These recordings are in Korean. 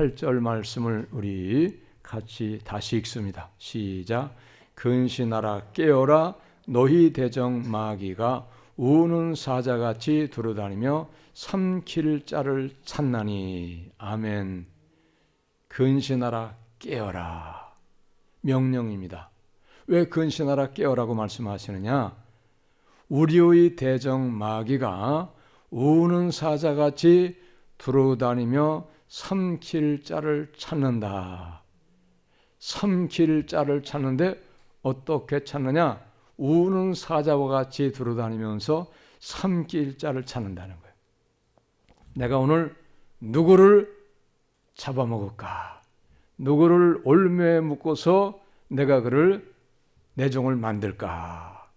8절 말씀을 우리 같이 다시 읽습니다. 시작. 근신하라 깨어라 너희 대적 마귀가 우는 사자같이 두루다니며 삼킬 자를 찾나니. 아멘. 근신하라 깨어라 명령입니다. 왜 근신하라 깨어라고 말씀하시느냐? 우리의 대적 마귀가 우는 사자같이 두루다니며 삼킬 자를 찾는다. 삼킬 자를 찾는데 어떻게 찾느냐? 우는 사자와 같이 두루다니면서 삼킬 자를 찾는다는 거예요. 내가 오늘 누구를 잡아먹을까? 누구를 올무에 묶어서 내가 그를 내 종을 만들까?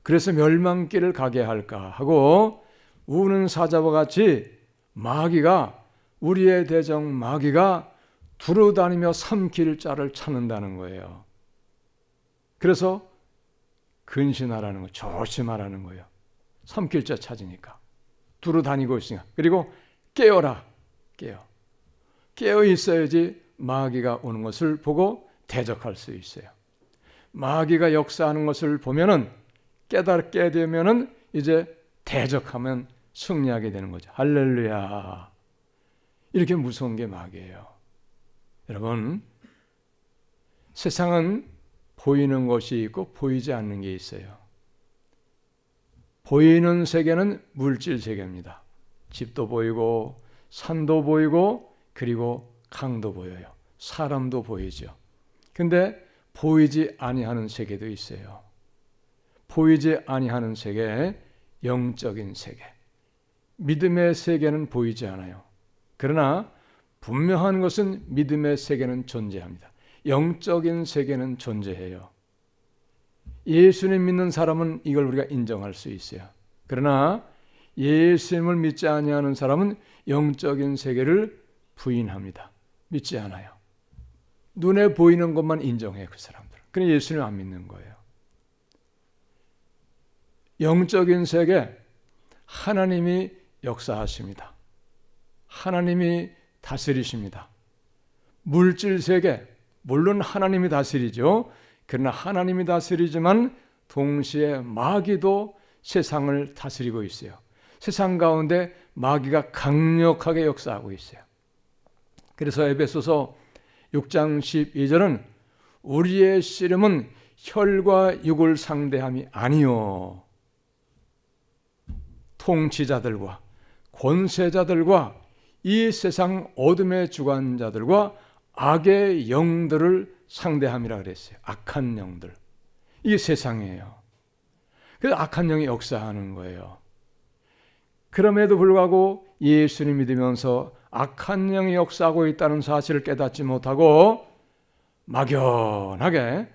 그래서 멸망길을 가게 할까 하고 우는 사자와 같이 마귀가, 우리의 대적 마귀가 두루다니며 삼킬 자를 찾는다는 거예요. 그래서 근신하라는 거, 조심하라는 거예요. 삼킬 자 찾으니까. 두루다니고 있으니까. 그리고 깨어라. 깨어 있어야지 마귀가 오는 것을 보고 대적할 수 있어요. 마귀가 역사하는 것을 보면은, 깨닫게 되면은 이제 대적하면 승리하게 되는 거죠. 할렐루야. 이렇게 무서운 게 마귀예요. 여러분, 세상은 보이는 것이 있고 보이지 않는 게 있어요. 보이는 세계는 물질 세계입니다. 집도 보이고 산도 보이고 그리고 강도 보여요. 사람도 보이죠. 근데 보이지 아니하는 세계도 있어요. 보이지 아니하는 세계, 영적인 세계. 믿음의 세계는 보이지 않아요. 그러나 분명한 것은 믿음의 세계는 존재합니다. 영적인 세계는 존재해요. 예수님 믿는 사람은 이걸 우리가 인정할 수 있어요. 그러나 예수님을 믿지 아니하는 사람은 영적인 세계를 부인합니다. 믿지 않아요. 눈에 보이는 것만 인정해요, 그 사람들은. 그러나 예수님 안 믿는 거예요. 영적인 세계, 하나님이 역사하십니다. 하나님이 다스리십니다. 물질 세계, 물론 하나님이 다스리죠. 그러나 하나님이 다스리지만 동시에 마귀도 세상을 다스리고 있어요. 세상 가운데 마귀가 강력하게 역사하고 있어요. 그래서 에베소서 6장 12절은 우리의 씨름은 혈과 육을 상대함이 아니요 통치자들과 권세자들과 이 세상 어둠의 주관자들과 악의 영들을 상대함이라 그랬어요. 악한 영들. 이게 세상이에요. 그래서 악한 영이 역사하는 거예요. 그럼에도 불구하고 예수님 믿으면서 악한 영이 역사하고 있다는 사실을 깨닫지 못하고 막연하게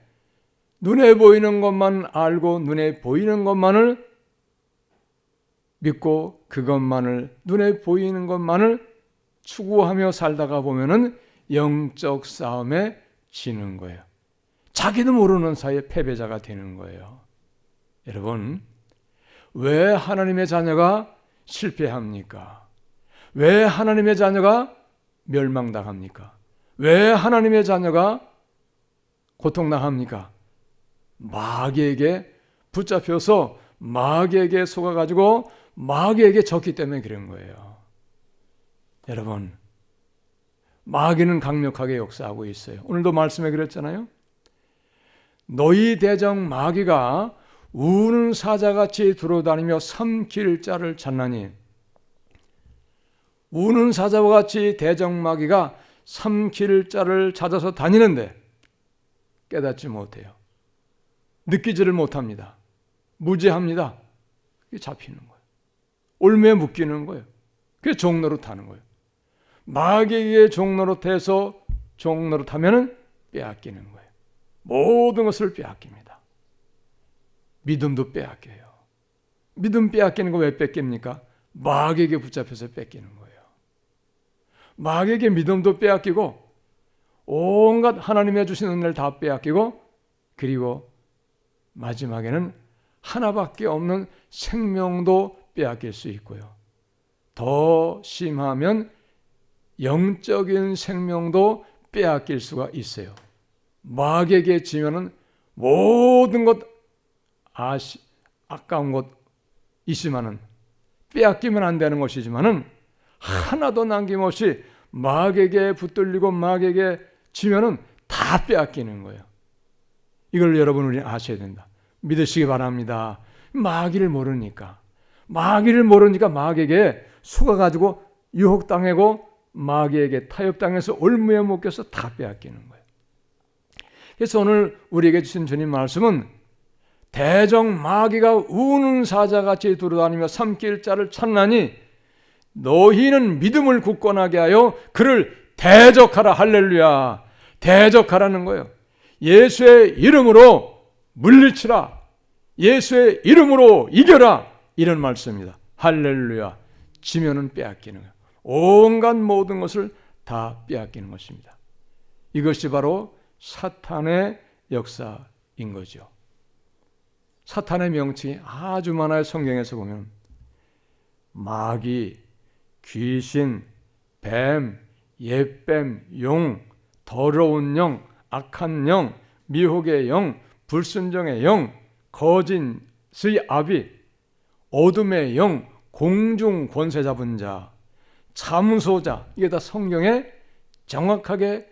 눈에 보이는 것만 알고 눈에 보이는 것만을 믿고 그것만을, 눈에 보이는 것만을 추구하며 살다가 보면은 영적 싸움에 지는 거예요. 자기도 모르는 사이에 패배자가 되는 거예요. 여러분, 왜 하나님의 자녀가 실패합니까? 왜 하나님의 자녀가 멸망당합니까? 왜 하나님의 자녀가 고통당합니까? 마귀에게 붙잡혀서 마귀에게 속아가지고 마귀에게 졌기 때문에 그런 거예요. 여러분, 마귀는 강력하게 역사하고 있어요. 오늘도 말씀에 그랬잖아요. 너희 대적 마귀가 우는 사자같이 들어다니며 삼킬 자를 찾나니. 우는 사자와 같이 대적 마귀가 삼킬 자를 찾아서 다니는데 깨닫지 못해요. 느끼지를 못합니다. 무지합니다. 그게 잡히는 거예요. 올무에 묶이는 거예요. 그게 종노릇하는 거예요. 마귀에게 종노릇해서 종노릇하면은 빼앗기는 거예요. 모든 것을 빼앗깁니다. 믿음도 빼앗겨요. 믿음 빼앗기는 거 왜 뺏깁니까? 마귀에게 붙잡혀서 뺏기는 거예요. 마귀에게 믿음도 빼앗기고 온갖 하나님이 주신 은혜를 다 빼앗기고 그리고 마지막에는 하나밖에 없는 생명도 빼앗길 수 있고요. 더 심하면 영적인 생명도 빼앗길 수가 있어요. 마귀에게 지면은 모든 것 아까운 것 있지만은 빼앗기면 안 되는 것이지만은 하나도 남김없이 마귀에게 붙들리고 마귀에게 지면은 다 빼앗기는 거예요. 이걸 여러분 우리 아셔야 된다. 믿으시기 바랍니다. 마귀를 모르니까 마귀에게 속아가지고 유혹당하고 마귀에게 타협당해서 올무에 묶여서 다 빼앗기는 거예요. 그래서 오늘 우리에게 주신 주님 말씀은 대적 마귀가 우는 사자같이 두루다니며 삼킬 자를 찾나니 너희는 믿음을 굳건하게 하여 그를 대적하라. 할렐루야. 대적하라는 거예요. 예수의 이름으로 물리치라. 예수의 이름으로 이겨라. 이런 말씀입니다. 할렐루야. 지면은 빼앗기는 거예요. 온갖 모든 것을 다 빼앗기는 것입니다. 이것이 바로 사탄의 역사인 거죠. 사탄의 명칭이 아주 많아요. 성경에서 보면 마귀, 귀신, 뱀, 옛뱀, 용, 더러운 영, 악한 영, 미혹의 영, 불순종의 영, 거짓의 아비, 어둠의 영, 공중 권세 잡은 자, 참소자, 이게 다 성경에 정확하게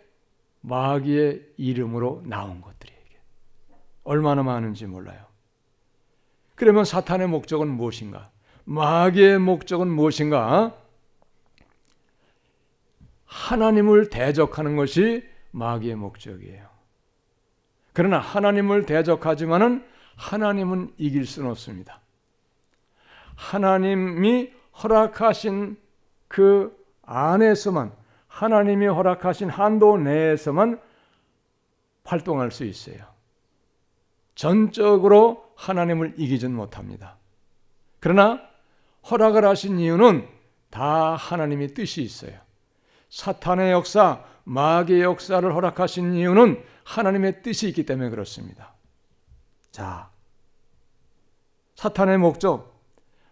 마귀의 이름으로 나온 것들이에요. 얼마나 많은지 몰라요. 그러면 사탄의 목적은 무엇인가? 마귀의 목적은 무엇인가? 하나님을 대적하는 것이 마귀의 목적이에요. 그러나 하나님을 대적하지만은 하나님은 이길 수는 없습니다. 하나님이 허락하신 그 안에서만, 하나님이 허락하신 한도 내에서만 활동할 수 있어요. 전적으로 하나님을 이기진 못합니다. 그러나 허락을 하신 이유는 다 하나님의 뜻이 있어요. 사탄의 역사, 마귀의 역사를 허락하신 이유는 하나님의 뜻이 있기 때문에 그렇습니다. 자, 사탄의 목적,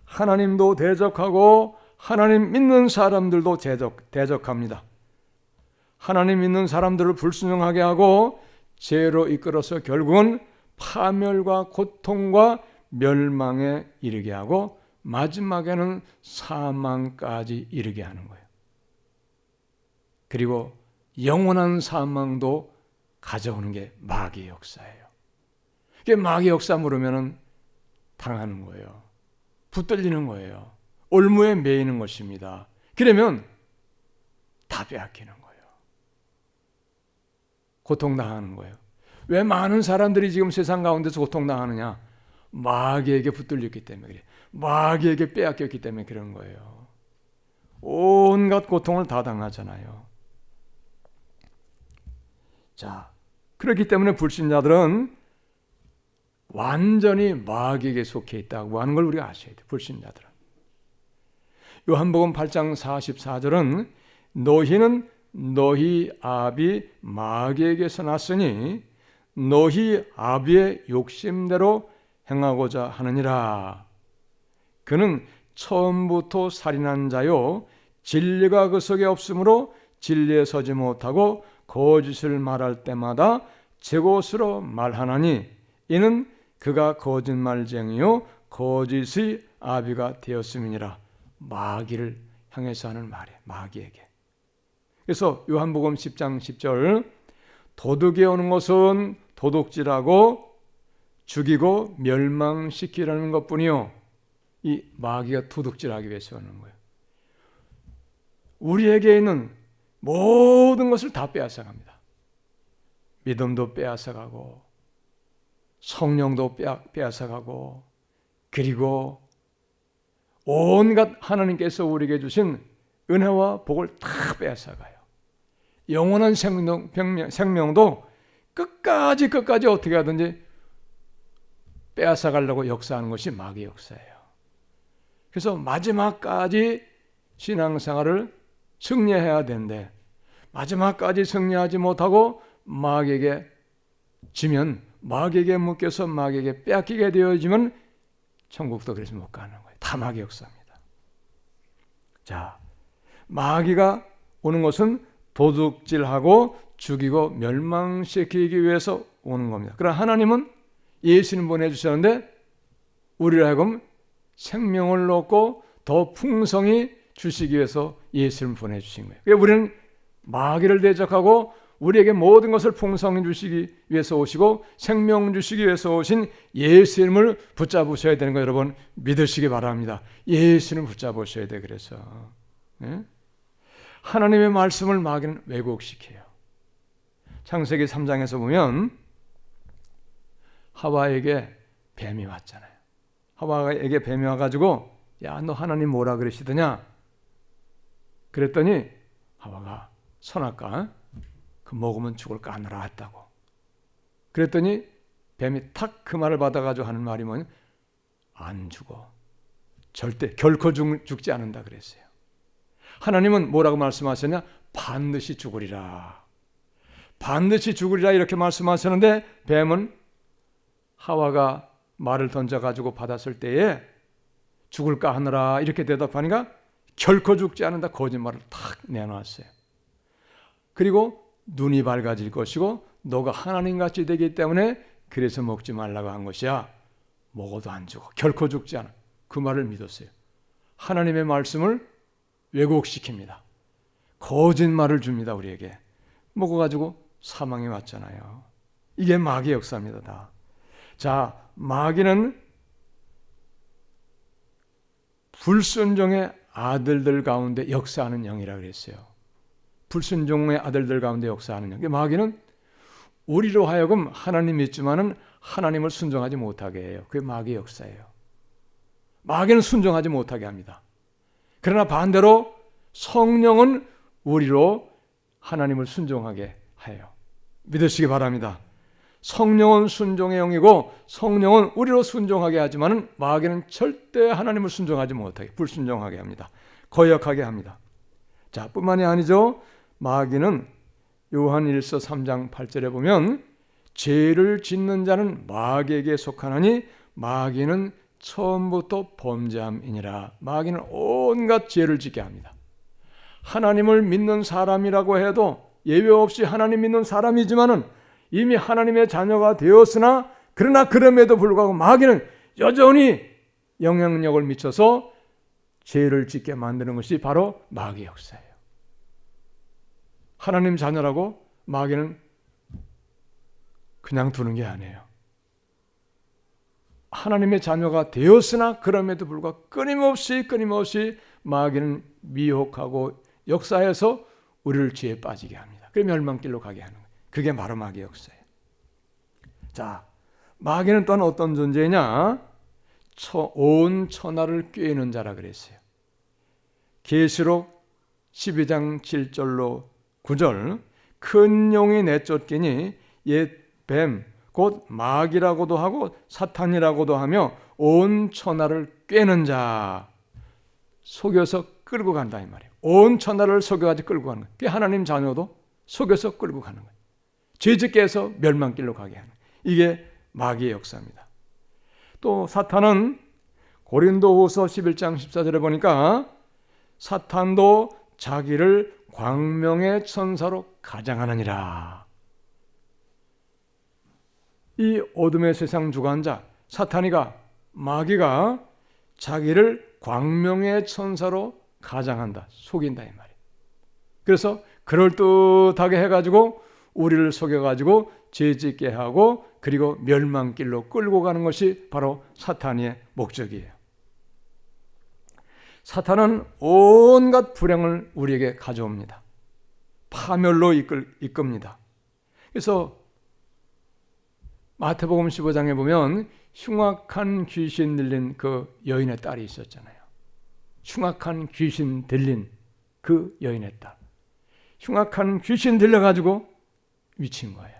하나님도 대적하고 하나님 믿는 사람들도 대적합니다. 하나님 믿는 사람들을 불순종하게 하고 죄로 이끌어서 결국은 파멸과 고통과 멸망에 이르게 하고 마지막에는 사망까지 이르게 하는 거예요. 그리고 영원한 사망도 가져오는 게 마귀의 역사예요. 그게 마귀의 역사 모르면 당하는 거예요. 붙들리는 거예요. 올무에 매이는 것입니다. 그러면 다 빼앗기는 거예요. 고통당하는 거예요. 왜 많은 사람들이 지금 세상 가운데서 고통당하느냐? 마귀에게 붙들렸기 때문에 그래요. 마귀에게 빼앗겼기 때문에 그런 거예요. 온갖 고통을 다 당하잖아요. 자, 그렇기 때문에 불신자들은 완전히 마귀에게 속해 있다고 하는 걸 우리가 아셔야 돼요. 불신자들은. 요한복음 8장 44절은 너희는 너희 아비 마귀에게서 났으니 너희 아비의 욕심대로 행하고자 하느니라. 그는 처음부터 살인한 자요 진리가 그 속에 없으므로 진리에 서지 못하고 거짓을 말할 때마다 제 것으로 말하나니 이는 그가 거짓말쟁이요 거짓의 아비가 되었음이니라. 마귀를 향해서 하는 말이에요. 마귀에게. 그래서 요한복음 10장 10절 도둑이 오는 것은 도둑질하고 죽이고 멸망시키라는 것뿐이요. 이 마귀가 도둑질하기 위해서 오는 거예요. 우리에게 있는 모든 것을 다 빼앗아갑니다. 믿음도 빼앗아가고 성령도 빼앗아가고 그리고 온갖 하나님께서 우리에게 주신 은혜와 복을 다 빼앗아가요. 영원한 생명도 끝까지 어떻게 하든지 빼앗아가려고 역사하는 것이 마귀의 역사예요. 그래서 마지막까지 신앙생활을 승리해야 되는데 마지막까지 승리하지 못하고 마귀에게 지면 마귀에게 묶여서 마귀에게 빼앗기게 되어지면 천국도 그래서 못 가는 거예요. 다 마귀의 역사입니다. 자, 마귀가 오는 것은 도둑질하고 죽이고 멸망시키기 위해서 오는 겁니다. 그러나 하나님은 예수님 보내주셨는데 우리를 하여금 생명을 얻고 더 풍성히 주시기 위해서 예수님을 보내주신 거예요. 그러니까 우리는 마귀를 대적하고 우리에게 모든 것을 풍성히 주시기 위해서 오시고 생명 주시기 위해서 오신 예수님을 붙잡으셔야 되는 거 여러분 믿으시기 바랍니다. 예수님을 붙잡으셔야 돼. 그래서 하나님의 말씀을 마귀는 왜곡시켜요. 창세기 3장에서 보면 하와에게 뱀이 왔잖아요. 하와에게 뱀이 와가지고 야, 너 하나님 뭐라 그러시더냐? 그랬더니 하와가 선악과 그 먹으면 죽을까 하느라 했다고. 그랬더니 뱀이 탁 그 말을 받아가지고 하는 말이 뭐냐? 안 죽어. 절대 결코 죽지 않는다 그랬어요. 하나님은 뭐라고 말씀하셨냐? 반드시 죽으리라. 반드시 죽으리라 이렇게 말씀하셨는데 뱀은 하와가 말을 던져가지고 받았을 때에 죽을까 하느라 이렇게 대답하니까 결코 죽지 않는다 거짓말을 탁 내놨어요. 그리고 눈이 밝아질 것이고 너가 하나님같이 되기 때문에 그래서 먹지 말라고 한 것이야. 먹어도 안 죽어. 결코 죽지 않아. 그 말을 믿었어요. 하나님의 말씀을 왜곡시킵니다. 거짓말을 줍니다. 우리에게. 먹어가지고 사망이 왔잖아요. 이게 마귀의 역사입니다. 다. 자, 마귀는 불순종의 아들들 가운데 역사하는 영이라고 그랬어요. 불순종의 아들들 가운데 역사하는 영. 마귀는 우리로 하여금 하나님 믿지만은 하나님을 순종하지 못하게 해요. 그게 마귀의 역사예요. 마귀는 순종하지 못하게 합니다. 그러나 반대로 성령은 우리로 하나님을 순종하게 해요. 믿으시기 바랍니다. 성령은 순종의 영이고 성령은 우리로 순종하게 하지만은 마귀는 절대 하나님을 순종하지 못하게 불순종하게 합니다. 거역하게 합니다. 자, 뿐만이 아니죠. 마귀는 요한 1서 3장 8절에 보면 죄를 짓는 자는 마귀에게 속하나니 마귀는 처음부터 범죄함이니라. 마귀는 온갖 죄를 짓게 합니다. 하나님을 믿는 사람이라고 해도 예외 없이 하나님 믿는 사람이지만은 이미 하나님의 자녀가 되었으나 그러나 그럼에도 불구하고 마귀는 여전히 영향력을 미쳐서 죄를 짓게 만드는 것이 바로 마귀의 역사예요. 하나님 자녀라고 마귀는 그냥 두는 게 아니에요. 하나님의 자녀가 되었으나 그럼에도 불구하고 끊임없이 마귀는 미혹하고 역사해서 우리를 죄에 빠지게 합니다. 그래 멸망길로 가게 하는 거예요. 그게 바로 마귀의 역사예요. 자, 마귀는 또한 어떤 존재냐? 온 천하를 꿰는 자라 그랬어요. 계시록 12장 7절로 9절 큰 용이 내쫓기니 옛 뱀 곧 마귀라고도 하고 사탄이라고도 하며 온 천하를 꿰는 자 속여서 끌고 간다 이 말이에요. 온 천하를 속여가지고 끌고 가는 거예요. 그게 하나님 자녀도 속여서 끌고 가는 거예요. 죄짓게 해서 멸망길로 가게 하는 거예요. 이게 마귀의 역사입니다. 또 사탄은 고린도후서 11장 14절에 보니까 사탄도 자기를 광명의 천사로 가장하느니라. 이 어둠의 세상 주관자 사탄이가 마귀가 자기를 광명의 천사로 가장한다. 속인다 이 말이에요. 그래서 그럴듯하게 해가지고 우리를 속여가지고 죄짓게 하고 그리고 멸망길로 끌고 가는 것이 바로 사탄의 목적이에요. 사탄은 온갖 불행을 우리에게 가져옵니다. 파멸로 이끕니다. 그래서 마태복음 15장에 보면 흉악한 귀신 들린 그 여인의 딸이 있었잖아요. 흉악한 귀신 들린 그 여인의 딸. 흉악한 귀신 들려가지고 미친 거예요.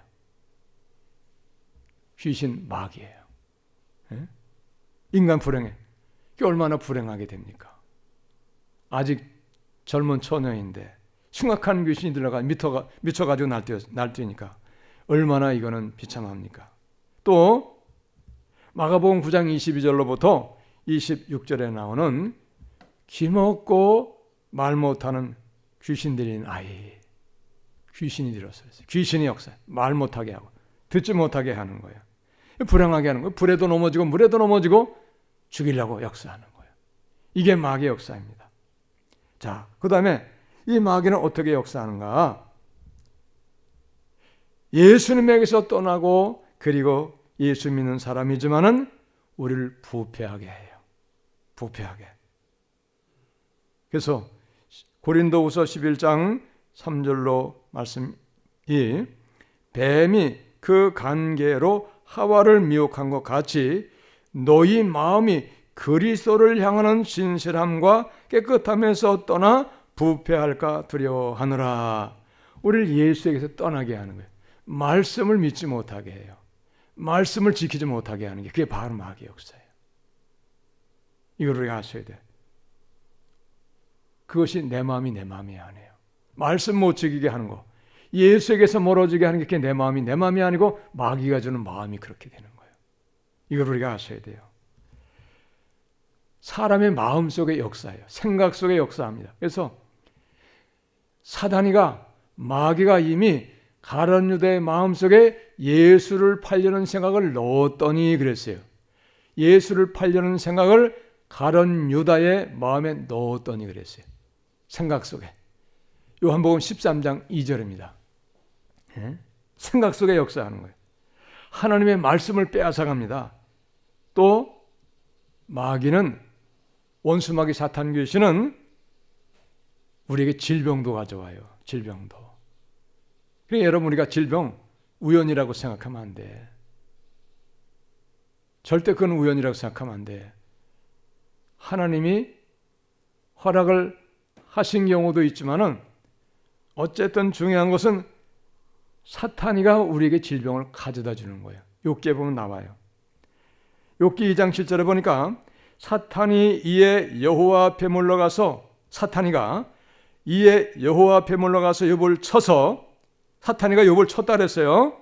귀신 마귀예요. 예? 인간 불행해. 이게 얼마나 불행하게 됩니까? 아직 젊은 처녀인데 흉악한 귀신이 들어가 미쳐가지고 날뛰니까 얼마나 이거는 비참합니까? 또 마가복음 9장 22절로부터 26절에 나오는 기먹고 말 못하는 귀신 들린 아이, 귀신이 들었어요. 귀신이 역사해. 말 못하게 하고 듣지 못하게 하는 거예요. 불행하게 하는 거예요. 불에도 넘어지고 물에도 넘어지고 죽이려고 역사하는 거예요. 이게 마귀의 역사입니다. 자, 그 다음에 이 마귀는 어떻게 역사하는가? 예수님에게서 떠나고 그리고 예수 믿는 사람이지만은 우리를 부패하게 해요. 부패하게. 그래서 고린도후서 11장 3절로 말씀이 뱀이 그 간계로 하와를 미혹한 것 같이 너희 마음이 그리스도를 향하는 신실함과 깨끗함에서 떠나 부패할까 두려워하느라. 우리를 예수에게서 떠나게 하는 거예요. 말씀을 믿지 못하게 해요. 말씀을 지키지 못하게 하는 게 그게 바로 마귀의 역사예요. 이걸 우리가 아셔야 돼요. 그것이 내 마음이 내 마음이 아니에요. 말씀 못 지키게 하는 거, 예수에게서 멀어지게 하는 게 그게 내 마음이 아니고 마귀가 주는 마음이 그렇게 되는 거예요. 이걸 우리가 아셔야 돼요. 사람의 마음 속의 역사예요. 생각 속의 역사입니다. 그래서 사단이가 마귀가 이미 가룟 유다의 마음속에 예수를 팔려는 생각을 넣었더니 그랬어요. 예수를 팔려는 생각을 가룟 유다의 마음에 넣었더니 그랬어요. 생각 속에. 요한복음 13장 2절입니다. 생각 속에 역사하는 거예요. 하나님의 말씀을 빼앗아갑니다. 또 마귀는, 원수 마귀 사탄 귀신은 우리에게 질병도 가져와요. 질병도. 그러니까 여러분, 우리가 질병 우연이라고 생각하면 안 돼. 절대 그건 우연이라고 생각하면 안 돼. 하나님이 허락을 하신 경우도 있지만은 어쨌든 중요한 것은 사탄이가 우리에게 질병을 가져다 주는 거예요. 욥기에 보면 나와요. 욥기 2장 7절에 보니까 사탄이 이에 여호와 앞에 물러가서, 사탄이가 이에 여호와 앞에 물러가서 욥을 쳐서, 사탄이가 욥을 쳤다 그랬어요.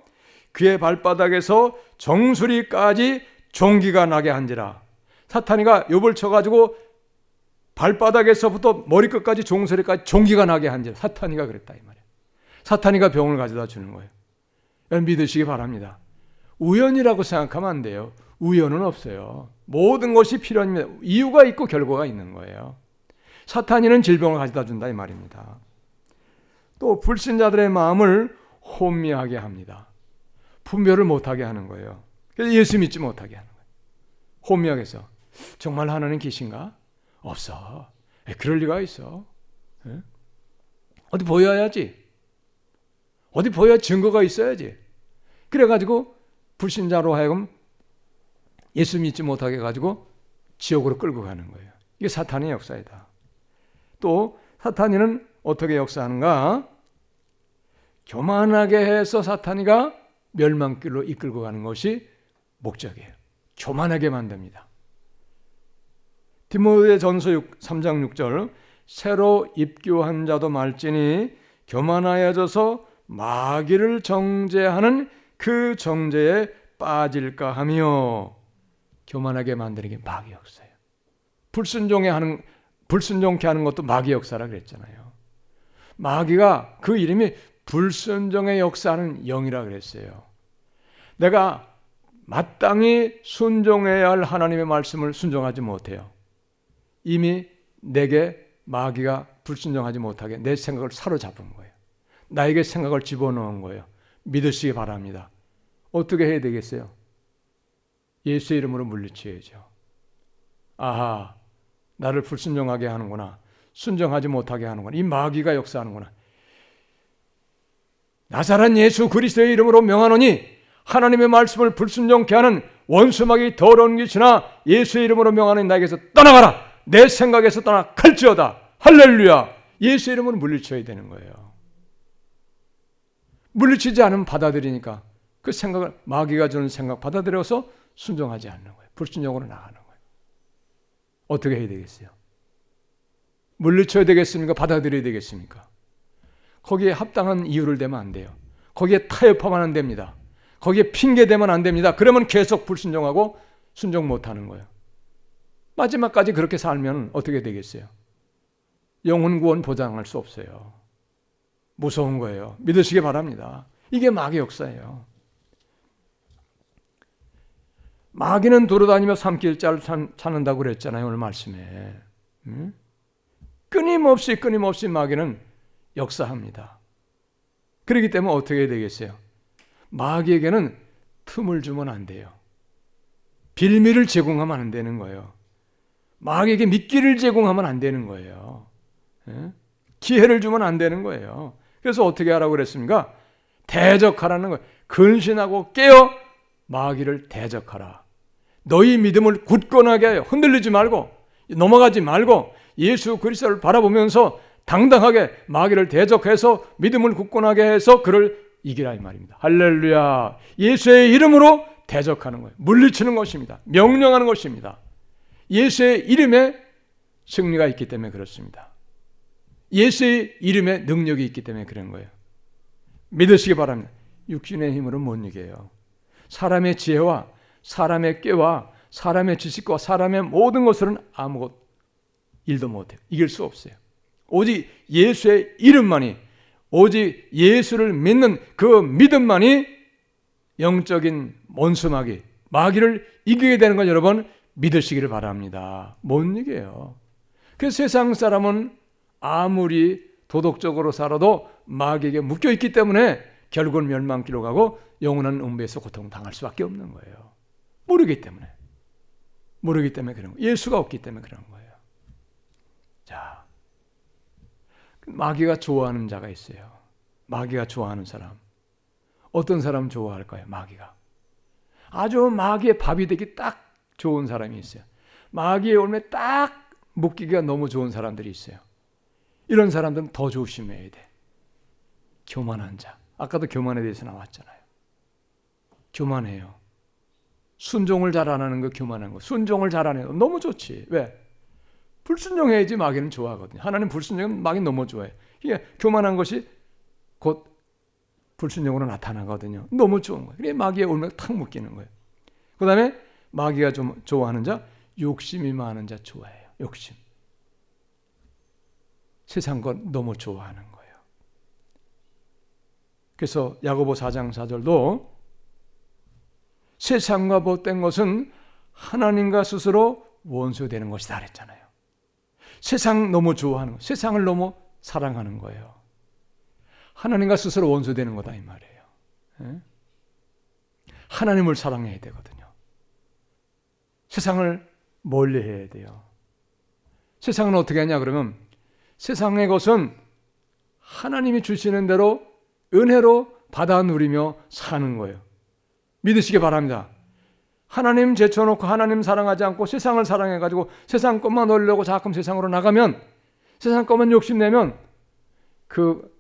그의 발바닥에서 정수리까지 종기가 나게 한지라. 사탄이가 욥을 쳐가지고 발바닥에서부터 머리끝까지 종소리까지 종기가 나게 한지라. 사탄이가 그랬다 이 말이에요. 사탄이가 병을 가져다 주는 거예요. 믿으시기 바랍니다. 우연이라고 생각하면 안 돼요. 우연은 없어요. 모든 것이 필연입니다. 이유가 있고 결과가 있는 거예요. 사탄이는 질병을 가져다 준다 이 말입니다. 또 불신자들의 마음을 혼미하게 합니다. 분별을 못하게 하는 거예요. 그래서 예수 믿지 못하게 하는 거예요. 혼미하게 해서 정말 하나님 계신가? 없어. 그럴 리가 있어. 어디 보여야지. 어디 보여야 증거가 있어야지. 그래가지고 불신자로 하여금 예수 믿지 못하게 해가지고 지옥으로 끌고 가는 거예요. 이게 사탄의 역사이다. 또 사탄이는 어떻게 역사하는가? 교만하게 해서 사탄이가 멸망길로 이끌고 가는 것이 목적이에요. 교만하게 만듭니다. 디모데전서 3장 6절 새로 입교한 자도 말지니 교만하여져서 마귀를 정죄하는 그 정죄에 빠질까 하며. 교만하게 만드는 게 마귀 역사예요. 불순종케 하는 것도 마귀 역사라 그랬잖아요. 마귀가 그 이름이 불순종의 역사하는 영이라 그랬어요. 내가 마땅히 순종해야 할 하나님의 말씀을 순종하지 못해요. 이미 내게 마귀가 불순종하지 못하게 내 생각을 사로잡은 거예요. 나에게 생각을 집어넣은 거예요. 믿으시기 바랍니다. 어떻게 해야 되겠어요? 예수의 이름으로 물리쳐야죠. 아하, 나를 불순종하게 하는구나. 순종하지 못하게 하는구나. 이 마귀가 역사하는구나. 나사렛 예수 그리스도의 이름으로 명하노니 하나님의 말씀을 불순종케 하는 원수마귀 더러운 귀신아, 예수의 이름으로 명하는 나에게서 떠나가라. 내 생각에서 떠나 갈지어다. 할렐루야. 예수의 이름으로 물리쳐야 되는 거예요. 물리치지 않으면 받아들이니까 그 생각을, 마귀가 주는 생각 받아들여서 순종하지 않는 거예요. 불순종으로 나가는 거예요. 어떻게 해야 되겠어요? 물리쳐야 되겠습니까? 받아들여야 되겠습니까? 거기에 합당한 이유를 대면 안 돼요. 거기에 타협하면 안 됩니다. 거기에 핑계 대면 안 됩니다. 그러면 계속 불순종하고 순종 못하는 거예요. 마지막까지 그렇게 살면 어떻게 되겠어요? 영혼 구원 보장할 수 없어요. 무서운 거예요. 믿으시기 바랍니다. 이게 마귀의 역사예요. 마귀는 돌아다니며 삼킬자를 찾는다고 그랬잖아요. 오늘 말씀에. 끊임없이 마귀는 역사합니다. 그렇기 때문에 어떻게 해야 되겠어요? 마귀에게는 틈을 주면 안 돼요. 빌미를 제공하면 안 되는 거예요. 마귀에게 미끼를 제공하면 안 되는 거예요. 기회를 주면 안 되는 거예요. 그래서 어떻게 하라고 그랬습니까? 대적하라는 거예요. 근신하고 깨어 마귀를 대적하라. 너희 믿음을 굳건하게 하여 흔들리지 말고 넘어가지 말고 예수 그리스도를 바라보면서 당당하게 마귀를 대적해서 믿음을 굳건하게 해서 그를 이기라 이 말입니다. 할렐루야. 예수의 이름으로 대적하는 거예요. 물리치는 것입니다. 명령하는 것입니다. 예수의 이름에 승리가 있기 때문에 그렇습니다. 예수의 이름에 능력이 있기 때문에 그런 거예요. 믿으시기 바랍니다. 육신의 힘으로 못 이겨요. 사람의 지혜와 사람의 꾀와 사람의 지식과 사람의 모든 것으로는 아무것 일도 못해요. 이길 수 없어요. 오직 예수의 이름만이, 오직 예수를 믿는 그 믿음만이 영적인 원수마귀, 마귀를 이기게 되는 걸 여러분 믿으시기를 바랍니다. 못 이겨요. 그래서 세상 사람은 아무리 도덕적으로 살아도 마귀에게 묶여있기 때문에 결국은 멸망길로 가고 영원한 음부에서 고통당할 수밖에 없는 거예요. 모르기 때문에 그런 거예요. 예수가 없기 때문에 그런 거예요. 자, 마귀가 좋아하는 자가 있어요. 마귀가 좋아하는 사람. 어떤 사람 좋아할까요? 마귀가. 아주 마귀의 밥이 되기 딱 좋은 사람이 있어요. 마귀의 올매 딱 묶이기가 너무 좋은 사람들이 있어요. 이런 사람들은 더 조심해야 돼. 교만한 자. 아까도 교만에 대해서 나왔잖아요. 교만해요. 순종을 잘 안 하는 거 교만한 거. 순종을 잘 안 해요. 너무 좋지. 왜? 불순종해야지 마귀는 좋아하거든요. 하나님 불순종은 마귀는 너무 좋아해요. 이게 교만한 것이 곧 불순종으로 나타나거든요. 너무 좋은 거예요. 그래 마귀의 올매가 탁 묶이는 거예요. 그 다음에 마귀가 좀 좋아하는 자, 욕심이 많은 자 좋아해요. 욕심. 세상 것 너무 좋아하는 거예요. 그래서 야고보 4장 4절도 세상과 보된 것은 하나님과 스스로 원수되는 것이다 그랬잖아요. 세상 너무 좋아하는 거, 세상을 너무 사랑하는 거예요. 하나님과 스스로 원수되는 거다 이 말이에요. 하나님을 사랑해야 되거든요. 세상을 멀리해야 돼요. 세상은 어떻게 하냐 그러면 세상의 것은 하나님이 주시는 대로 은혜로 받아 누리며 사는 거예요. 믿으시기 바랍니다. 하나님 제쳐놓고 하나님 사랑하지 않고 세상을 사랑해가지고 세상 것만 놀려고 자꾸 세상으로 나가면 세상 것만 욕심내면 그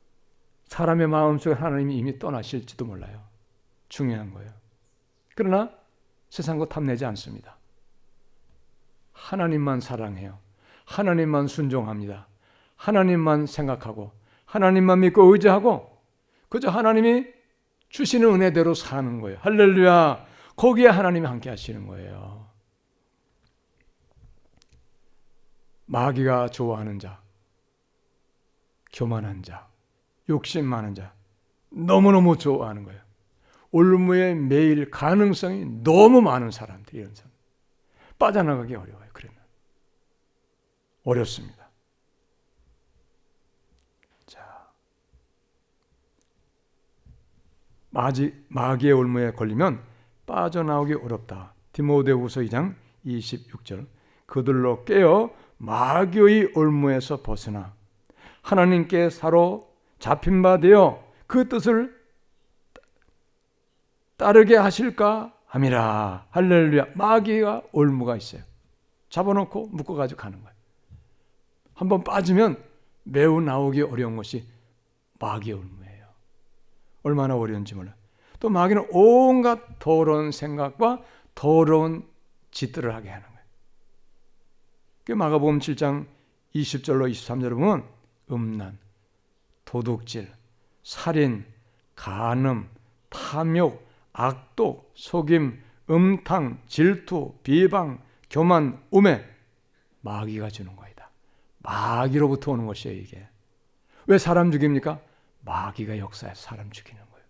사람의 마음속에 하나님이 이미 떠나실지도 몰라요. 중요한 거예요. 그러나 세상 것 탐내지 않습니다. 하나님만 사랑해요. 하나님만 순종합니다. 하나님만 생각하고 하나님만 믿고 의지하고 그저 하나님이 주시는 은혜대로 사는 거예요. 할렐루야. 거기에 하나님이 함께 하시는 거예요. 마귀가 좋아하는 자, 교만한 자, 욕심 많은 자 너무너무 좋아하는 거예요. 올무에 매일 가능성이 너무 많은 사람들, 이런 사람 빠져나가기 어려워요. 그러면 어렵습니다. 자, 마귀의 올무에 걸리면 빠져나오기 어렵다. 디모데후서 2장 26절 그들로 깨어 마귀의 올무에서 벗어나 하나님께 사로잡힌 바 되어 그 뜻을 따르게 하실까 함이라. 할렐루야. 마귀가 올무가 있어요. 잡아놓고 묶어가지고 가는 거예요. 한번 빠지면 매우 나오기 어려운 것이 마귀의 올무예요. 얼마나 어려운지 몰라요. 또 마귀는 온갖 더러운 생각과 더러운 짓들을 하게 하는 거예요. 그 마가복음 7장 20절로 23절을 보면 음란, 도둑질, 살인, 간음, 탐욕, 악독, 속임, 음탕, 질투, 비방, 교만, 우매 마귀가 주는 거이다. 마귀로부터 오는 것이에요. 이게 왜 사람 죽입니까? 마귀가 역사해서 사람 죽이는 거예요.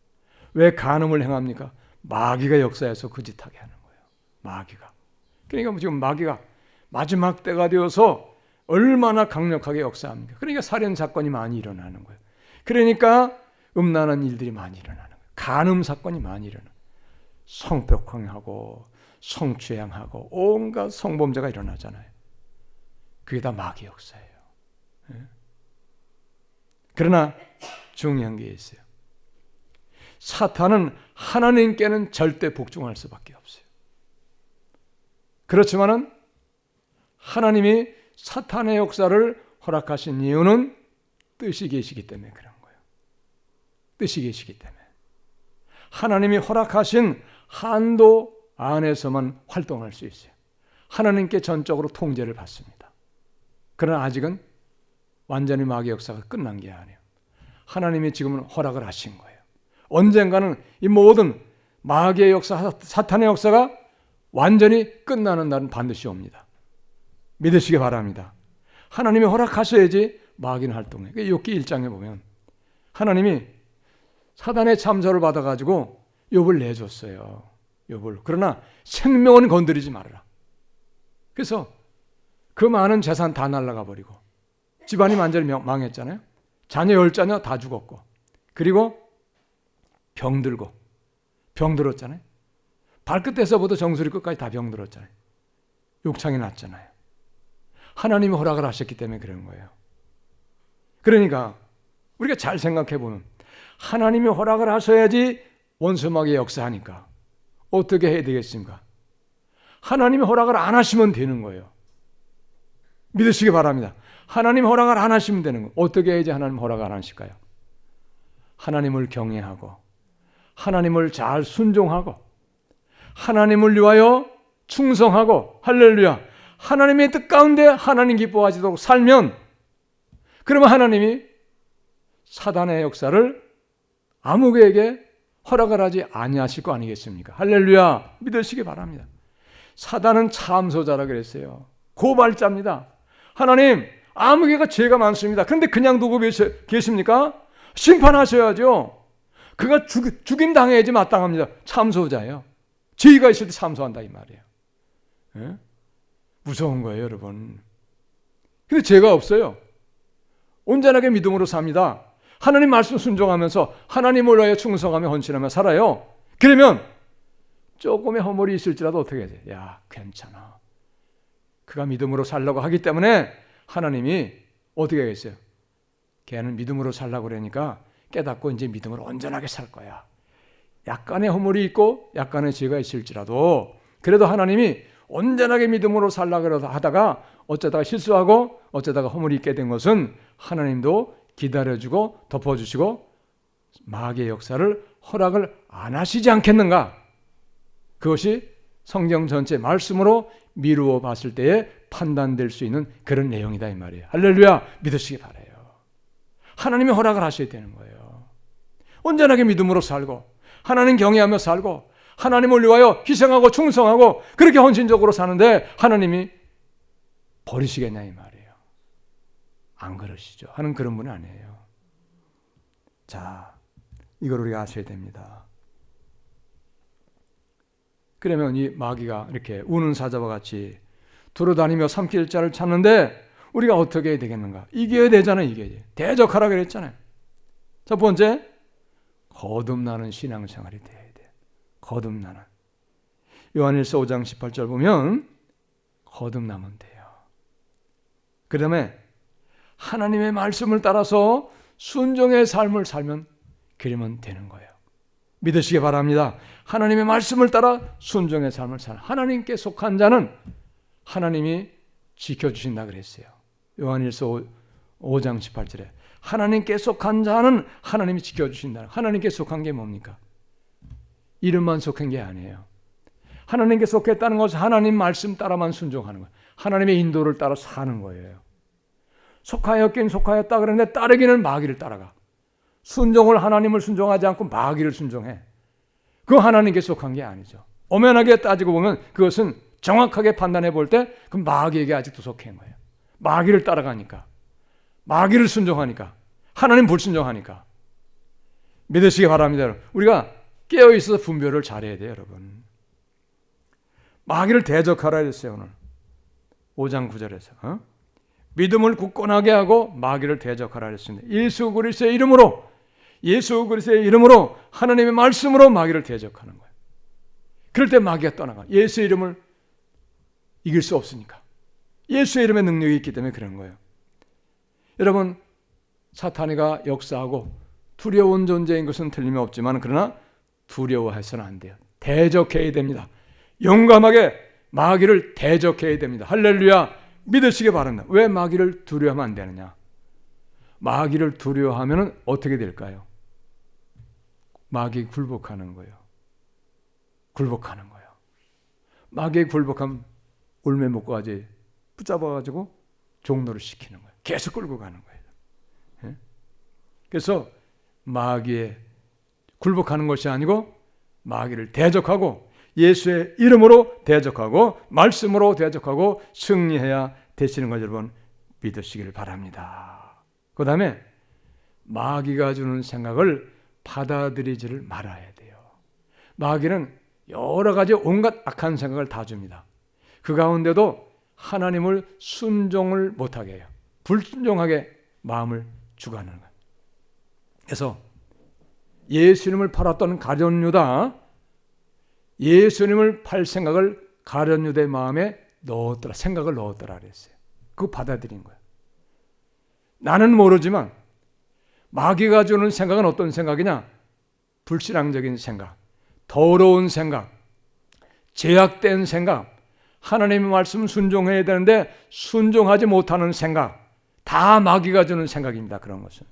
왜 간음을 행합니까? 마귀가 역사해서 그 짓하게 하는 거예요. 마귀가. 그러니까 지금 마귀가 마지막 때가 되어서 얼마나 강력하게 역사합니까? 그러니까 살인 사건이 많이 일어나는 거예요. 그러니까 음란한 일들이 많이 일어나는 거예요. 간음 사건이 많이 일어나요. 성폭행하고 성추행하고 온갖 성범죄가 일어나잖아요. 그게 다 마귀 역사예요. 그러나 중요한 게 있어요. 사탄은 하나님께는 절대 복종할 수밖에 없어요. 그렇지만은 하나님이 사탄의 역사를 허락하신 이유는 뜻이 계시기 때문에 그런 거예요. 뜻이 계시기 때문에. 하나님이 허락하신 한도 안에서만 활동할 수 있어요. 하나님께 전적으로 통제를 받습니다. 그러나 아직은 완전히 마귀 역사가 끝난 게 아니에요. 하나님이 지금은 허락을 하신 거예요. 언젠가는 이 모든 마귀의 역사, 사탄의 역사가 완전히 끝나는 날은 반드시 옵니다. 믿으시기 바랍니다. 하나님이 허락하셔야지 마귀는 활동해요. 욥기 1장에 보면 하나님이 사단의 참소를 받아가지고 욥을 내줬어요. 욥을. 그러나 생명은 건드리지 말아라. 그래서 그 많은 재산 다 날아가 버리고 집안이 완전히 망했잖아요. 자녀 10자녀 다 죽었고 그리고 병들었잖아요. 발끝에서부터 정수리 끝까지 다 병들었잖아요. 욕창이 났잖아요. 하나님이 허락을 하셨기 때문에 그런 거예요. 그러니까 우리가 잘 생각해 보면 하나님이 허락을 하셔야지 원수마귀의 역사하니까 어떻게 해야 되겠습니까? 하나님이 허락을 안 하시면 되는 거예요. 믿으시기 바랍니다. 하나님 허락을 안 하시면 되는 거예요. 어떻게 해야지 하나님 허락을 안 하실까요? 하나님을 경외하고 하나님을 잘 순종하고 하나님을 위하여 충성하고 할렐루야 하나님의 뜻 가운데 하나님 기뻐하시도록 살면 그러면 하나님이 사단의 역사를 아무에게 허락을 하지 아니하실 거 아니겠습니까? 할렐루야 믿으시기 바랍니다. 사단은 참소자라 그랬어요. 고발자입니다. 하나님 아무개가 죄가 많습니다. 그런데 그냥 두고 계십니까? 심판하셔야죠. 그가 죽임 당해야지 마땅합니다. 참소자예요. 죄가 있을 때 참소한다 이 말이에요. 예? 무서운 거예요 여러분. 근데 죄가 없어요. 온전하게 믿음으로 삽니다. 하나님 말씀 순종하면서 하나님을 위하여 충성하며 헌신하며 살아요. 그러면 조금의 허물이 있을지라도 어떻게 해야 돼? 야 괜찮아. 그가 믿음으로 살라고 하기 때문에 하나님이 어떻게 하겠어요? 걔는 믿음으로 살라고 그러니까 깨닫고 이제 믿음으로 온전하게 살 거야. 약간의 허물이 있고 약간의 죄가 있을지라도 그래도 하나님이 온전하게 믿음으로 살라고 하다가 어쩌다가 실수하고 어쩌다가 허물이 있게 된 것은 하나님도 기다려주고 덮어주시고 마귀의 역사를 허락을 안 하시지 않겠는가? 그것이 성경 전체 말씀으로 미루어 봤을 때에 판단될 수 있는 그런 내용이다 이 말이에요. 할렐루야 믿으시기 바라요. 하나님이 허락을 하셔야 되는 거예요. 온전하게 믿음으로 살고 하나님 경외하며 살고 하나님을 위하여 희생하고 충성하고 그렇게 헌신적으로 사는데 하나님이 버리시겠냐 이 말이에요. 안 그러시죠. 하는 그런 분은 아니에요. 자, 이걸 우리가 아셔야 됩니다. 그러면 이 마귀가 이렇게 우는 사자와 같이 돌아다니며 삼킬 자를 찾는데 우리가 어떻게 해야 되겠는가? 이겨야 되잖아요. 이겨야 대적하라 그랬잖아요. 첫 번째, 거듭나는 신앙생활이 돼야 돼. 거듭나는. 요한일서 5장 18절 보면 거듭나면 돼요. 그 다음에 하나님의 말씀을 따라서 순종의 삶을 살면 그러면 되는 거예요. 믿으시기 바랍니다. 하나님의 말씀을 따라 순종의 삶을 살. 하나님께 속한 자는 하나님이 지켜주신다 그랬어요. 요한일서 5장 18절에 하나님께 속한 자는 하나님이 지켜주신다. 하나님께 속한 게 뭡니까? 이름만 속한 게 아니에요. 하나님께 속했다는 것은 하나님 말씀 따라만 순종하는 거예요. 하나님의 인도를 따라 사는 거예요. 속하였긴 속하였다 그러는데 따르기는 마귀를 따라가. 순종을 하나님을 순종하지 않고 마귀를 순종해. 그거 하나님께 속한 게 아니죠. 엄연하게 따지고 보면 그것은 정확하게 판단해 볼 때 그 마귀에게 아직도 속한 거예요. 마귀를 따라가니까. 마귀를 순종하니까. 하나님 불순종하니까. 믿으시기 바랍니다. 여러분. 우리가 깨어있어서 분별을 잘해야 돼요. 여러분. 마귀를 대적하라 했어요. 오늘 5장 9절에서 믿음을 굳건하게 하고 마귀를 대적하라 했습니다. 예수 그리스도의 이름으로 하나님의 말씀으로 마귀를 대적하는 거예요. 그럴 때 마귀가 떠나가. 예수의 이름을 이길 수 없으니까. 예수의 이름의 능력이 있기 때문에 그런 거예요. 여러분, 사탄이가 역사하고 두려운 존재인 것은 틀림없지만 그러나 두려워해서는 안 돼요. 대적해야 됩니다. 용감하게 마귀를 대적해야 됩니다. 할렐루야. 믿으시기 바랍니다. 왜 마귀를 두려워하면 안 되느냐? 마귀를 두려워하면 어떻게 될까요? 마귀에 굴복하는 거예요. 굴복하는 거예요. 마귀에 굴복하면 울매 목까지 붙잡아가지고 종노를 시키는 거예요. 계속 끌고 가는 거예요. 그래서 마귀에 굴복하는 것이 아니고 마귀를 대적하고 예수의 이름으로 대적하고 말씀으로 대적하고 승리해야 되시는 걸 여러분 믿으시기를 바랍니다. 그 다음에 마귀가 주는 생각을 받아들이지를 말아야 돼요. 마귀는 여러 가지 온갖 악한 생각을 다 줍니다. 그 가운데도 하나님을 순종을 못하게 해요. 불순종하게 마음을 주관하는 거예요. 그래서 예수님을 팔았던 가룟유다, 예수님을 팔 생각을 가룟유다의 마음에 넣었더라, 생각을 넣었더라 그랬어요. 그거 받아들인 거예요. 나는 모르지만 마귀가 주는 생각은 어떤 생각이냐? 불신앙적인 생각, 더러운 생각, 제약된 생각, 하나님의 말씀 순종해야 되는데 순종하지 못하는 생각, 다 마귀가 주는 생각입니다. 그런 것은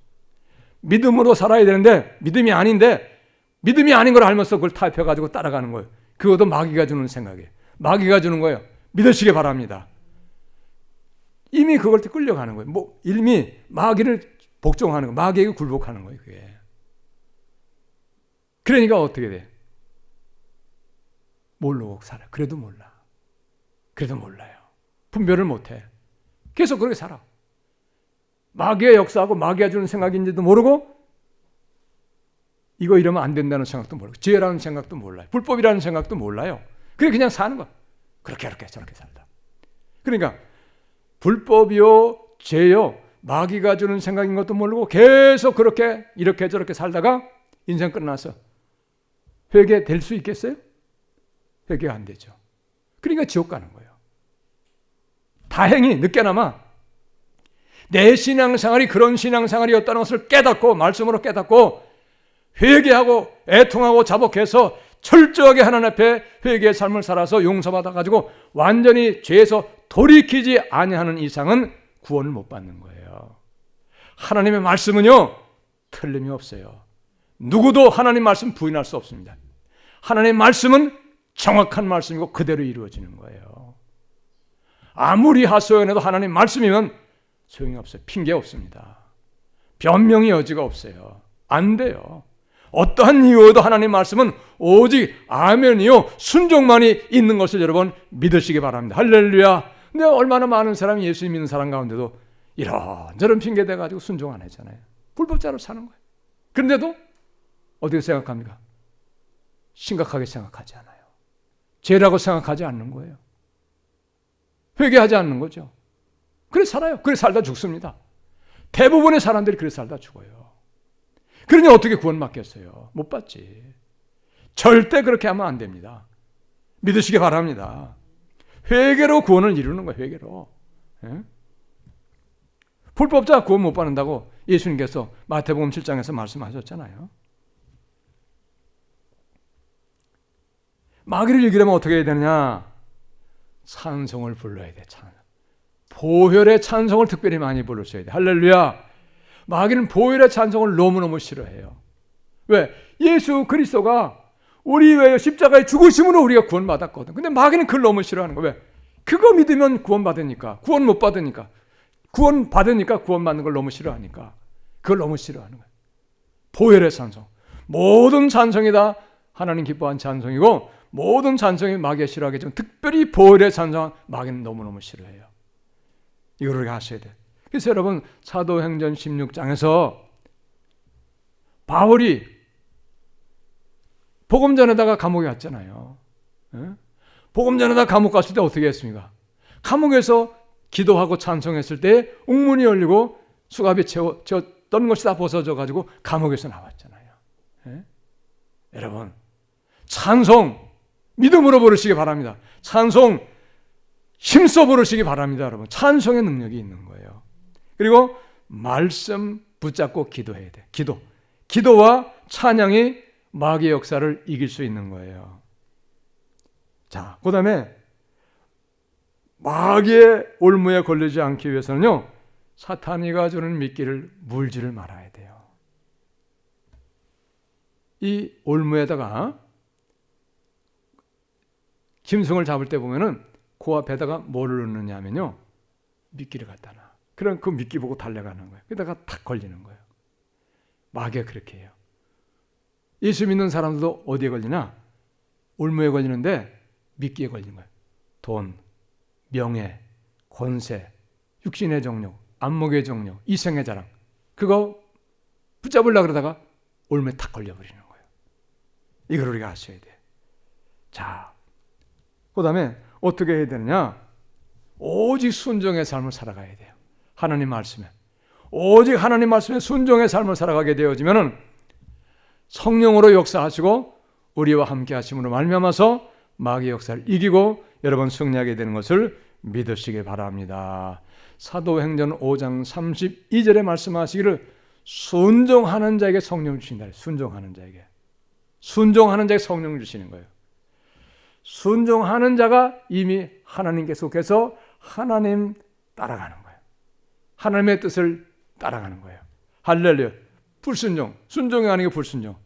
믿음으로 살아야 되는데 믿음이 아닌데 믿음이 아닌 걸 알면서 그걸 타협해가지고 따라가는 거예요. 그것도 마귀가 주는 생각이에요. 마귀가 주는 거예요. 믿으시기 바랍니다. 이미 그걸 끌려가는 거예요. 이미 마귀를 복종하는 거예요. 마귀에게 굴복하는 거예요. 그게. 그러니까 어떻게 돼? 모르고 살아. 그래도 몰라. 그래도 몰라요. 분별을 못해. 계속 그렇게 살아. 마귀의 역사하고 마귀가 주는 생각인지도 모르고 이거 이러면 안 된다는 생각도 모르고 죄라는 생각도 몰라요. 불법이라는 생각도 몰라요. 그냥 사는 거야. 그렇게 저렇게 살다. 그러니까 불법이요 죄요 마귀가 주는 생각인 것도 모르고 계속 그렇게 이렇게 저렇게 살다가 인생 끝나서 회개될 수 있겠어요? 회개가 안 되죠. 그러니까 지옥 가는 거예요. 다행히 늦게나마 내 신앙생활이 그런 신앙생활이었다는 것을 깨닫고 말씀으로 깨닫고 회개하고 애통하고 자복해서 철저하게 하나님 앞에 회개의 삶을 살아서 용서받아가지고 완전히 죄에서 돌이키지 아니하는 이상은 구원을 못 받는 거예요. 하나님의 말씀은요 틀림이 없어요. 누구도 하나님 말씀 부인할 수 없습니다. 하나님의 말씀은 정확한 말씀이고 그대로 이루어지는 거예요. 아무리 하소연해도 하나님 말씀이면 소용이 없어요. 핑계 없습니다. 변명의 여지가 없어요. 안 돼요. 어떠한 이유도 하나님 말씀은 오직 아멘이요 순종만이 있는 것을 여러분 믿으시기 바랍니다. 할렐루야. 근데 얼마나 많은 사람이 예수 믿는 사람 가운데도 이런저런 핑계 대가지고 순종 안 했잖아요. 불법자로 사는 거예요. 그런데도 어떻게 생각합니까? 심각하게 생각하지 않아요. 죄라고 생각하지 않는 거예요. 회개하지 않는 거죠. 그래 살아요. 그래 살다 죽습니다. 대부분의 사람들이 그래 살다 죽어요. 그러니 어떻게 구원받겠어요? 못 받지. 절대 그렇게 하면 안 됩니다. 믿으시기 바랍니다. 회개로 구원을 이루는 거예요. 회개로. 예? 불법자 구원 못 받는다고 예수님께서 마태복음 7장에서 말씀하셨잖아요. 마귀를 이기려면 어떻게 해야 되느냐? 찬송을 불러야 돼. 보혈의 찬송을 특별히 많이 부르셔야 돼. 할렐루야. 마귀는 보혈의 찬송을 너무너무 싫어해요. 왜? 예수 그리스도가 우리 위해 십자가에 죽으심으로 우리가 구원받았거든. 근데 마귀는 그걸 너무 싫어하는 거야. 왜? 그거 믿으면 구원받으니까. 구원 못 받으니까. 구원 받으니까 구원받는 걸 너무 싫어하니까. 그걸 너무 싫어하는 거야. 보혈의 찬송. 모든 찬송이 다 하나님 기뻐한 찬송이고 모든 찬송이 마귀가 싫어하겠지만 특별히 보혈의 찬송 마귀는 너무너무 싫어해요. 이거를 하셔야 돼. 그래서 여러분 사도행전 16장에서 바울이 복음 전에다가 감옥에 갔잖아요. 복음 전에다가 감옥 갔을 때 어떻게 했습니까? 감옥에서 기도하고 찬송했을 때 옥문이 열리고 수갑이 채웠던 것이 다 벗어져 가지고 감옥에서 나왔잖아요. 여러분, 찬송 믿음으로 부르시기 바랍니다. 찬송 힘써 부르시기 바랍니다. 여러분, 찬송의 능력이 있는 거예요. 그리고 말씀 붙잡고 기도해야 돼. 기도와 찬양이 마귀의 역사를 이길 수 있는 거예요. 자, 그 다음에 마귀의 올무에 걸리지 않기 위해서는요, 사탄이가 주는 미끼를 물지를 말아야 돼요. 이 올무에다가 짐승을 잡을 때 보면은 그 앞에다가 뭐를 넣느냐 하면요, 미끼를 갖다 놔. 그럼 그 미끼 보고 달려가는 거예요. 그러다가 탁 걸리는 거예요. 마귀가 그렇게 해요. 예수 믿는 사람들도 어디에 걸리나? 올무에 걸리는데 미끼에 걸리는 거예요. 돈, 명예, 권세, 육신의 정욕, 안목의 정욕, 이생의 자랑, 그거 붙잡으려고 그러다가 올무에 탁 걸려버리는 거예요. 이걸 우리가 아셔야 돼요. 자, 그 다음에 어떻게 해야 되느냐? 오직 순종의 삶을 살아가야 돼요. 하나님 말씀에. 오직 하나님 말씀에 순종의 삶을 살아가게 되어지면은 성령으로 역사하시고 우리와 함께 하심으로 말미암아서 마귀의 역사를 이기고 여러분 승리하게 되는 것을 믿으시기 바랍니다. 사도행전 5장 32절에 말씀하시기를 순종하는 자에게 성령을 주신다. 순종하는 자에게. 순종하는 자에게 성령을 주시는 거예요. 순종하는 자가 이미 하나님께 속해서 하나님 따라가는 거예요. 하나님의 뜻을 따라가는 거예요. 할렐루야. 불순종, 순종이 아니고 불순종.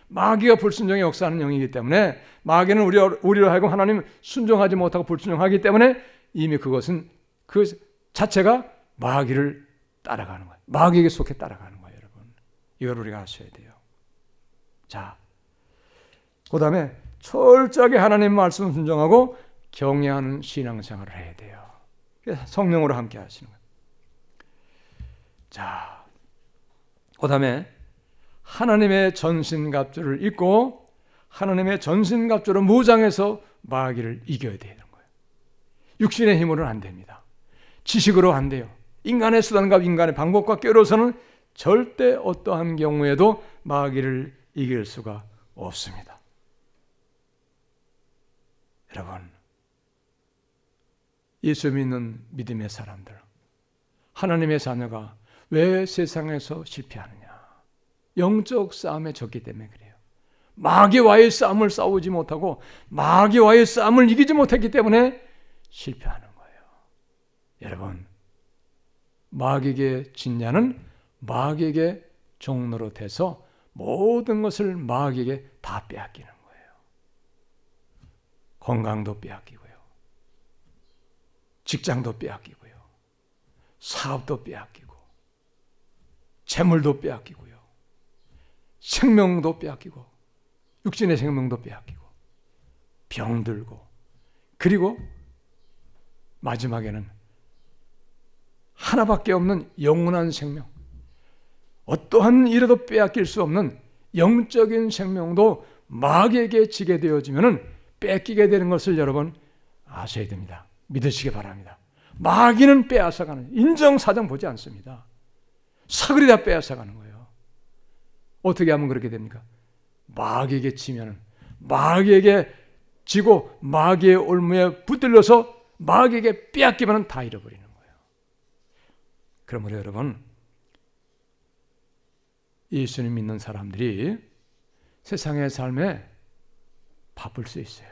마귀가 불순종의 역사하는 영이기 때문에 마귀는 우리로 하여금 하나님 순종하지 못하고 불순종하기 때문에 이미 그것은 그 자체가 마귀를 따라가는 거예요. 마귀에게 속해 따라가는 거예요, 여러분. 이걸 우리가 아셔야 돼요. 자, 그 다음에 철저하게 하나님 말씀 순종하고 경외하는 신앙생활을 해야 돼요. 성령으로 함께 하시는 거예요. 자, 그 다음에 하나님의 전신갑주를 입고 하나님의 전신갑주로 무장해서 마귀를 이겨야 되는 거예요. 육신의 힘으로는 안 됩니다. 지식으로 안 돼요. 인간의 수단과 인간의 방법과 꾀로서는 절대 어떠한 경우에도 마귀를 이길 수가 없습니다. 여러분, 예수 믿는 믿음의 사람들, 하나님의 자녀가 왜 세상에서 실패하느냐? 영적 싸움에 졌기 때문에 그래요. 마귀와의 싸움을 싸우지 못하고 마귀와의 싸움을 이기지 못했기 때문에 실패하는 거예요. 여러분, 마귀에게 진 자는 마귀에게 종로로 돼서 모든 것을 마귀에게 다 빼앗기는 거예요. 건강도 빼앗기고요. 직장도 빼앗기고요. 사업도 빼앗기고 재물도 빼앗기고요. 생명도 빼앗기고 육신의 생명도 빼앗기고 병들고 그리고 마지막에는 하나밖에 없는 영원한 생명, 어떠한 일에도 빼앗길 수 없는 영적인 생명도 마귀에게 지게 되어지면 뺏기게 되는 것을 여러분 아셔야 됩니다. 믿으시기 바랍니다. 마귀는 빼앗아가는, 인정사정 보지 않습니다. 사그리 다 빼앗아가는 거예요. 어떻게 하면 그렇게 됩니까? 마귀에게 지면 마귀에게 지고 마귀의 올무에 붙들려서 마귀에게 빼앗기면 다 잃어버리는 거예요. 그러므로 여러분, 예수님 믿는 사람들이 세상의 삶에 바쁠 수 있어요.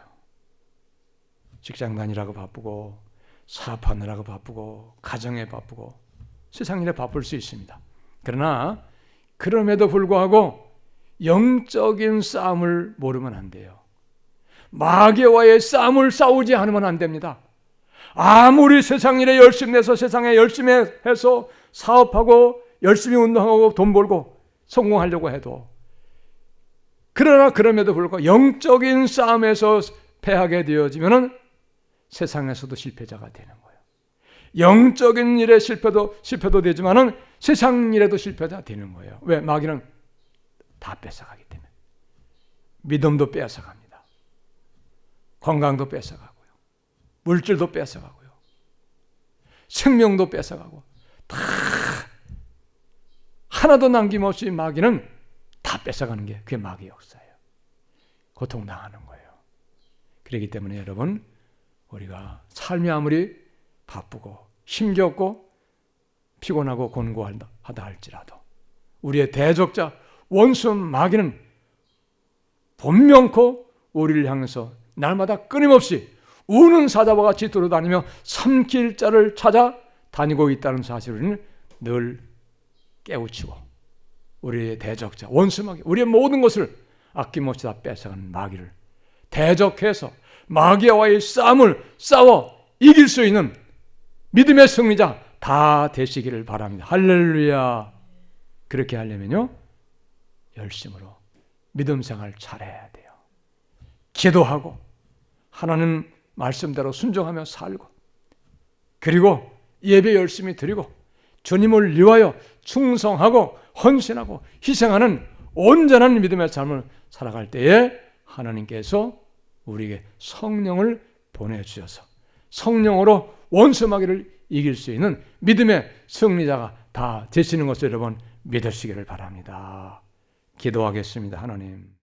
직장 다니라고 바쁘고 사업하느라고 바쁘고 가정에 바쁘고 세상 일에 바쁠 수 있습니다. 그러나 그럼에도 불구하고 영적인 싸움을 모르면 안 돼요. 마귀와의 싸움을 싸우지 않으면 안 됩니다. 아무리 세상 일에 열심히 내서 세상에 열심히 해서 사업하고 열심히 운동하고 돈 벌고 성공하려고 해도, 그러나 그럼에도 불구하고 영적인 싸움에서 패하게 되어지면 세상에서도 실패자가 되는 거예요. 영적인 일에 실패도 되지만은 세상 일에도 실패자 되는 거예요. 왜? 마귀는 다 뺏어가기 때문에. 믿음도 뺏어갑니다. 건강도 뺏어가고요. 물질도 뺏어가고요. 생명도 뺏어가고 다 하나도 남김없이 마귀는 다 뺏어가는 게 그게 마귀의 역사예요. 고통당하는 거예요. 그렇기 때문에 여러분, 우리가 삶이 아무리 바쁘고 힘겹고 피곤하고 곤고하다 할지라도 우리의 대적자 원수 마귀는 분명코 우리를 향해서 날마다 끊임없이 우는 사자와 같이 돌아다니며 삼킬 자를 찾아 다니고 있다는 사실을 늘 깨우치고 우리의 대적자 원수 마귀, 우리의 모든 것을 아낌없이 다 뺏어가는 마귀를 대적해서 마귀와의 싸움을 싸워 이길 수 있는 믿음의 승리자 다 되시기를 바랍니다. 할렐루야. 그렇게 하려면요, 열심으로 믿음 생활 잘해야 돼요. 기도하고 하나님 말씀대로 순종하며 살고, 그리고 예배 열심히 드리고 주님을 위하여 충성하고 헌신하고 희생하는 온전한 믿음의 삶을 살아갈 때에 하나님께서 우리에게 성령을 보내주셔서 성령으로 원수 마귀를 이길 수 있는 믿음의 승리자가 다 되시는 것을 여러분 믿으시기를 바랍니다. 기도하겠습니다. 하나님,